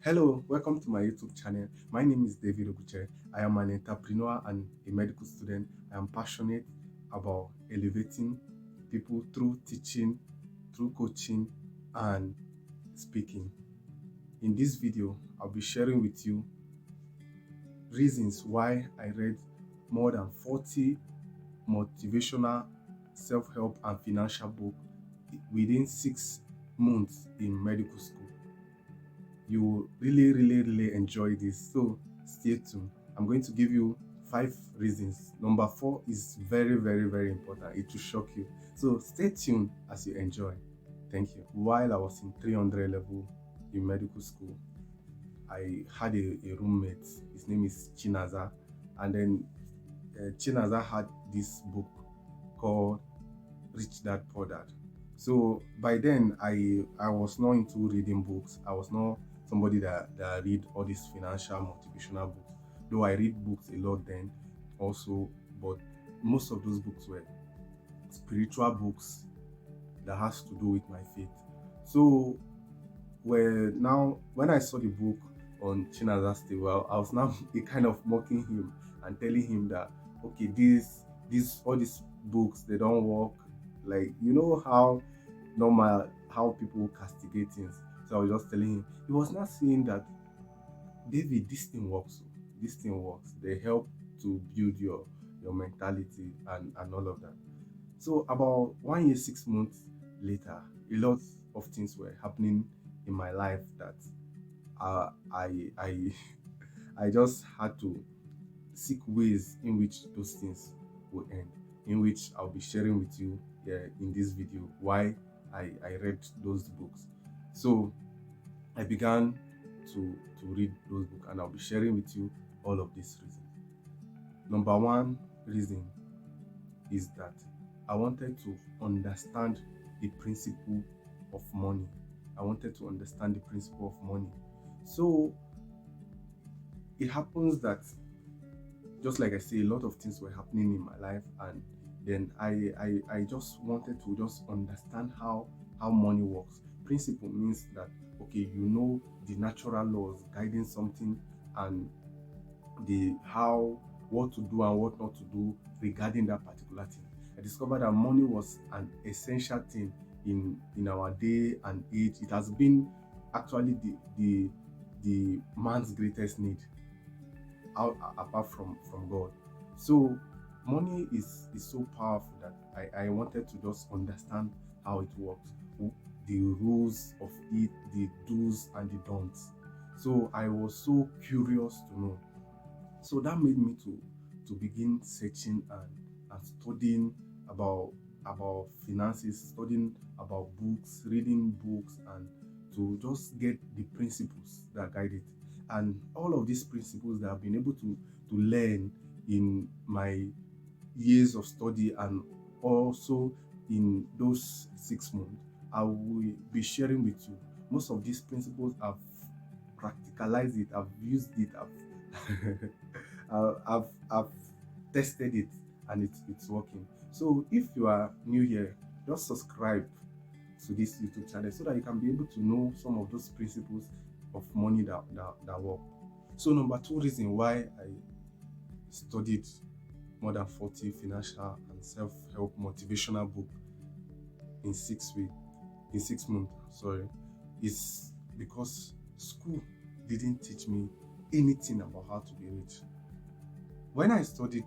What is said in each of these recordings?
Hello, welcome to my YouTube channel. My name is David Oguche. I am an entrepreneur and a medical student. I am passionate about elevating people through teaching, through coaching, and speaking. In this video, I'll be sharing with you reasons why I read more than 40 motivational, self-help, and financial books within 6 months in medical school. You will really enjoy this, so stay tuned. I'm going to give you 5 reasons. Number 4 is very important. It will shock you, so stay tuned as you enjoy. Thank you. While I was in 300 level in medical school, I had a roommate. His name is Chinaza, and then Chinaza had this book called Rich Dad Poor Dad. So by then I was not into reading books. I was not somebody that read all these financial motivational books. Though I read books a lot then also, but most of those books were spiritual books that has to do with my faith. So when I saw the book on Chinaza's table, I was now a kind of mocking him and telling him that okay, these all these books, they don't work. Like, you know how normal how people castigate things. So I was just telling him. He was not saying that, David, this thing works. This thing works. They help to build your mentality and all of that. So about 1 year, 6 months later, a lot of things were happening in my life that I I just had to seek ways in which those things will end, in which I'll be sharing with you in this video why I read those books. So I began to read those books, and I'll be sharing with you all of these reasons. Number one reason is that I wanted to understand the principle of money. I wanted to understand the principle of money. So it happens that, just like I say, a lot of things were happening in my life, and then I just wanted to just understand how money works. Principle means that okay, you know the natural laws guiding something, and the how what to do and what not to do regarding that particular thing. I discovered that money was an essential thing in our day and age. It has been actually the man's greatest need apart from God. So money is so powerful that I wanted to just understand how it works, the rules of it, the do's and the don'ts. So I was so curious to know. So that made me to begin searching and studying about finances, studying about books, reading books, and to just get the principles that guide it. And all of these principles that I've been able to learn in my years of study, and also in those 6 months, I will be sharing with you. Most of these principles I've practicalized it, I've used it, I've I've tested it, and it's working. So if you are new here, just subscribe to this YouTube channel so that you can be able to know some of those principles of money that work. So number two reason why I studied more than 40 financial and self-help motivational book in 6 weeks, in 6 months, sorry, is because school didn't teach me anything about how to be rich. When I studied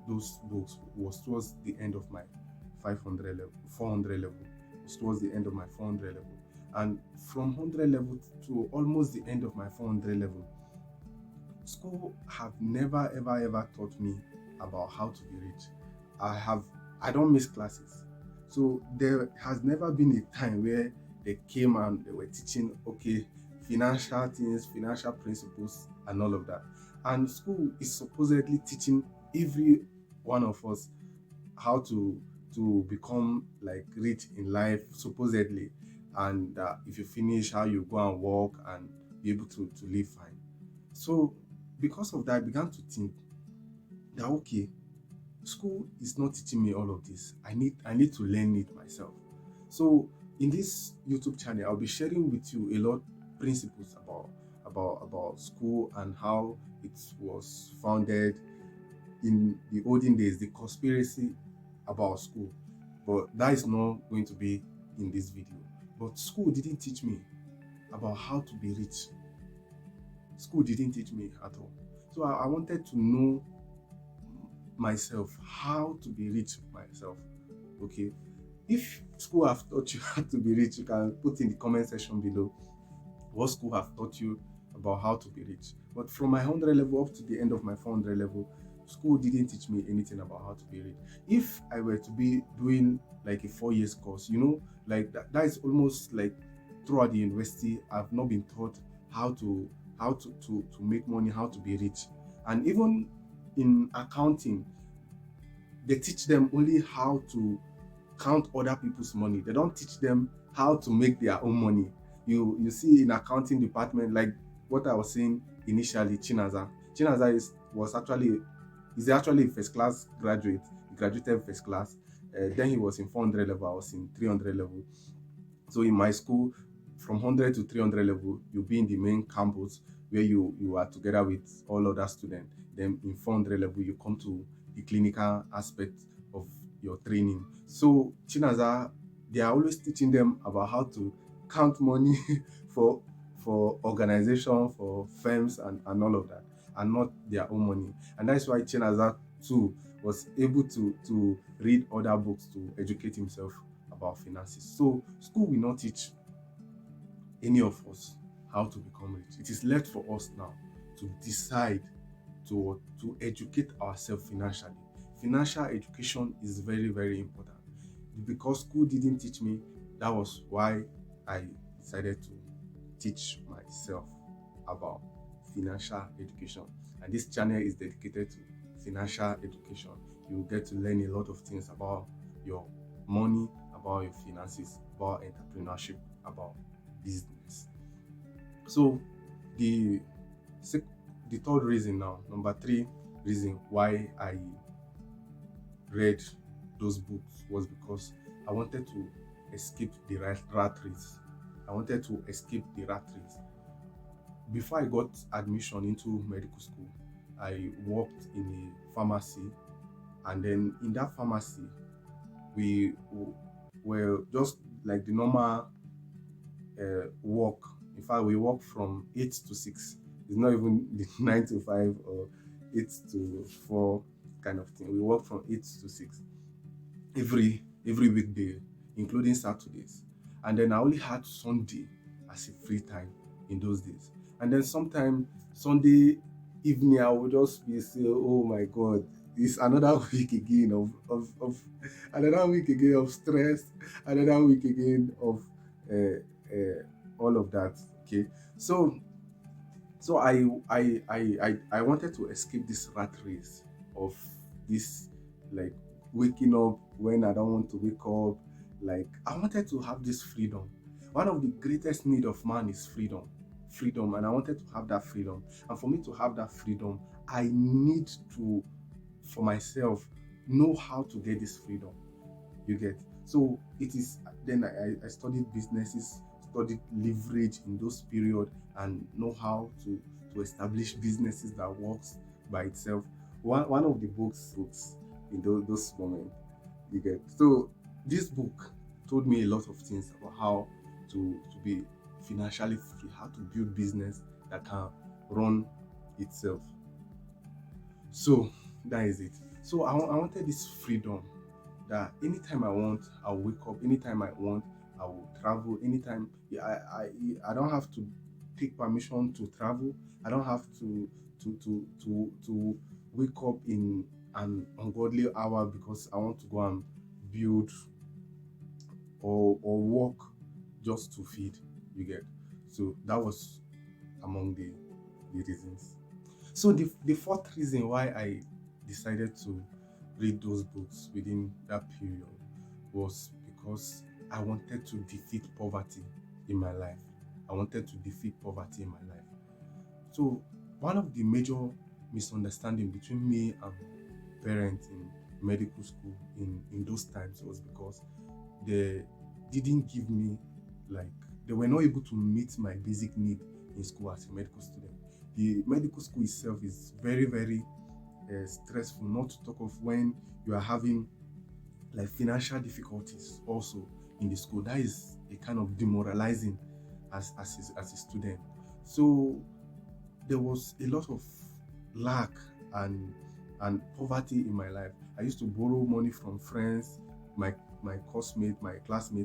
those books was towards the end of my 500 level, 400 level. It was towards the end of my 400 level. And from 100 level to almost the end of my 400 level, school have never ever taught me about how to be rich. I don't miss classes. So there has never been a time where they came and they were teaching, okay, financial things, financial principles, and all of that. And school is supposedly teaching every one of us how to become like rich in life, supposedly, and if you finish, how you go and work and be able to live fine. So because of that, I began to think that okay, school is not teaching me all of this. I need to learn it myself. So in this YouTube channel, I'll be sharing with you a lot principles about school and how it was founded in the olden days, the conspiracy about school. But that is not going to be in this video. But school didn't teach me about how to be rich. School didn't teach me at all. So I wanted to know myself, how to be rich myself. Okay, if school have taught you how to be rich, you can put in the comment section below what school have taught you about how to be rich. But from my 100 level up to the end of my 400 level, school didn't teach me anything about how to be rich. If I were to be doing like a 4 years course, like that is almost like throughout the university, I've not been taught how to make money, how to be rich. And even in accounting, they teach them only how to count other people's money. They don't teach them how to make their own money. You see in accounting department, like what I was saying initially, Chinaza is actually a first class graduate. He graduated first class. Then he was in 400 level, I was in 300 level. So in my school, from 100 to 300 level, you'll be in the main campus where you are together with all other students. Then in 400 level, you come to the clinical aspect of your training. So Chinaza, they are always teaching them about how to count money for organization, for firms and all of that, and not their own money. And that's why Chinaza too was able to read other books to educate himself about finances. So school will not teach any of us how to become rich. It is left for us now to decide to educate ourselves financially. Financial education is very, very important. Because school didn't teach me, that was why I decided to teach myself about financial education. And this channel is dedicated to financial education. You will get to learn a lot of things about your money, about your finances, about entrepreneurship, about business. So the third reason now, number 3 reason why I read those books was because I wanted to escape the rat race. I wanted to escape the rat race. Before I got admission into medical school, I worked in a pharmacy, and then in that pharmacy, we were just like the normal work. In fact, we work from 8 to 6. It's not even the 9 to 5 or 8 to 4 kind of thing. We work from 8 to 6 every weekday, including Saturdays. And then I only had Sunday as a free time in those days. And then sometime Sunday evening, I would just be say, oh my God, it's another week again of another week again of stress, another week again of all of that. Okay, so I wanted to escape this rat race of this, like, waking up when I don't want to wake up. Like, I wanted to have this freedom. One of the greatest need of man is freedom. And I wanted to have that freedom. And for me to have that freedom, I need to, for myself, know how to get this freedom. You get? So it is then I studied businesses, studied leverage in those period, and know how to establish businesses that works by itself. One of the books in those moments, you get. So this book told me a lot of things about how to be financially free, how to build business that can run itself. So that is it. So I wanted this freedom, that anytime I want, I'll wake up. Anytime I want, I will travel. Anytime, I don't have to take permission to travel. I don't have to wake up in an ungodly hour because I want to go and build or work just to feed. You get? So that was among the reasons. So the fourth reason why I decided to read those books within that period was because I wanted to defeat poverty in my life. I wanted to defeat poverty in my life. So one of the major misunderstanding between me and parents in medical school in those times was because they didn't give me, like, they were not able to meet my basic need in school as a medical student. The medical school itself is very, very stressful, not to talk of when you are having like financial difficulties also in the school. That is a kind of demoralizing as a student. So there was a lot of lack and poverty in my life. I used to borrow money from friends, my classmate.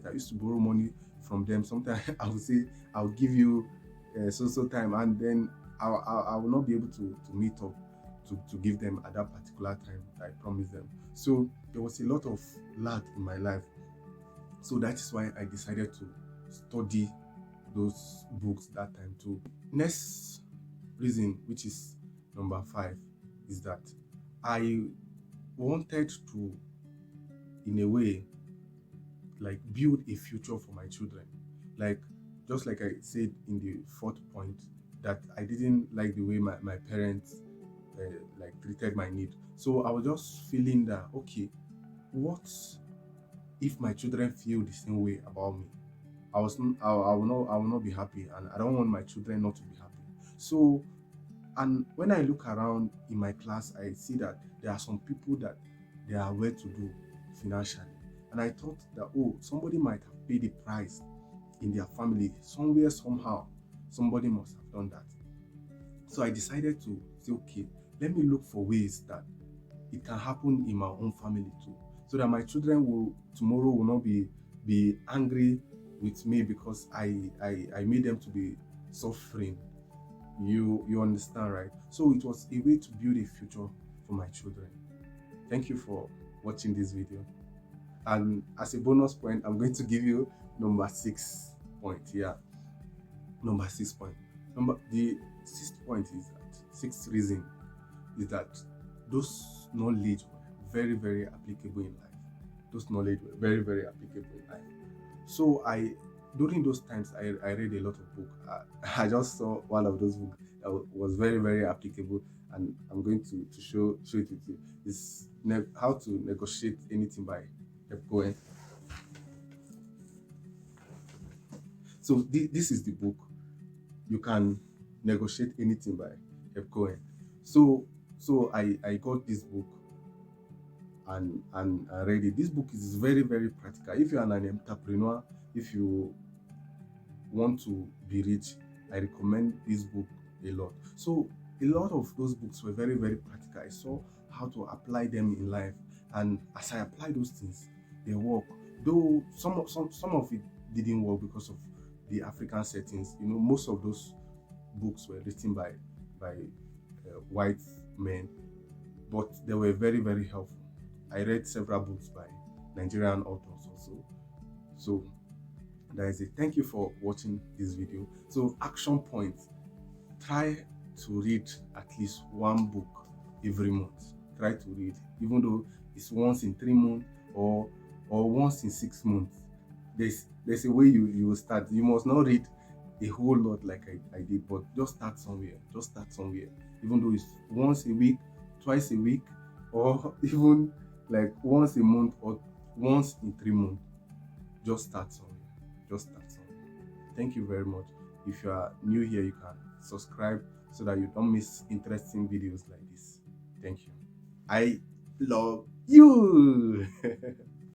I used to borrow money from them. Sometimes I would say, I'll give you so time, and then I will not be able to meet up to give them at that particular time I promised them. So there was a lot of lack in my life. So that is why I decided to study those books that time too. Next reason, which is number 5, is that I wanted to, in a way, like build a future for my children. Like, just like I said in the 4th point, that I didn't like the way my parents like treated my need. So I was just feeling that, okay, what if my children feel the same way about me? I will not be happy, and I don't want my children not to be happy. So, and when I look around in my class, I see that there are some people that they are well to do financially, and I thought that, oh, somebody might have paid the price in their family somewhere, somehow. Somebody must have done that. So I decided to say, okay, let me look for ways that it can happen in my own family too, so that my children will tomorrow will not be angry with me because I made them to be suffering. You understand, right? So it was a way to build a future for my children. Thank you for watching this video. And as a bonus point, I'm going to give you number 6 point. Yeah, number 6 point. The 6th point is that 6th reason is that those knowledge were very, very applicable in life. Those knowledge were very, very applicable in life. So during those times, I read a lot of books. I just saw one of those books that was very, very applicable, and I'm going to show it with you. It's How to Negotiate Anything by Cohen. So this is the book. You Can Negotiate Anything by Cohen. So I got this book and I read it. This book is very, very practical. If you are an entrepreneur, if you want to be rich, I recommend this book a lot. So a lot of those books were very, very practical. I saw how to apply them in life, and as I applied those things, they work. Though some of it didn't work because of the African settings. Most of those books were written by white men, but they were very, very helpful. I read several books by Nigerian authors also. So that is it. Thank you for watching this video. So action points: try to read at least one book every month. Try to read, even though it's once in 3 months or once in 6 months. There's a way you will start. You must not read a whole lot like I did, but just start somewhere. Even though it's once a week, twice a week, or even like once a month or once in 3 months. Just start somewhere. Thank you very much. If you are new here, you can subscribe so that you don't miss interesting videos like this. Thank you. I love you.